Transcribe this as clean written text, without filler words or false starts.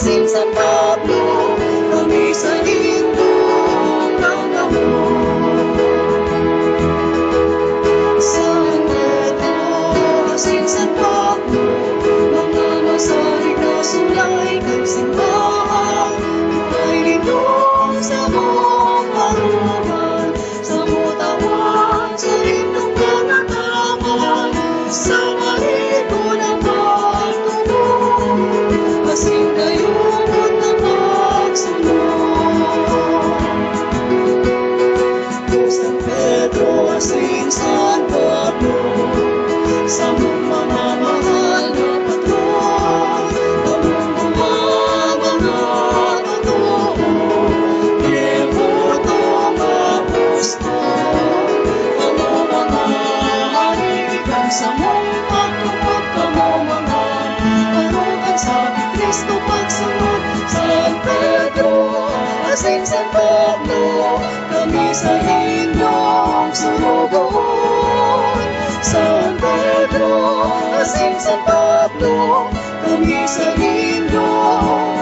asin San Pablo, kami sa lindong ng amor. San Pedro asin San Pablo, mga masahe na sulay ng simbahan, ay lindong sa buong marungan, sa mutawan, sa lindong mga taman, sa maligo na pagtulong, kasing kayumot na pagsunod. O San Pedro asin San Pablo, sa mong mamamahal na patron, kamong mga totoo, debutong apostol, kamong mga halikan sa mong pagtupad, kamong mga parugan sa Kristo pagsunod. San Pedro asin San Pablo, kami sa inyong sunugon. San Pedro asin San Pablo, kami sa inyong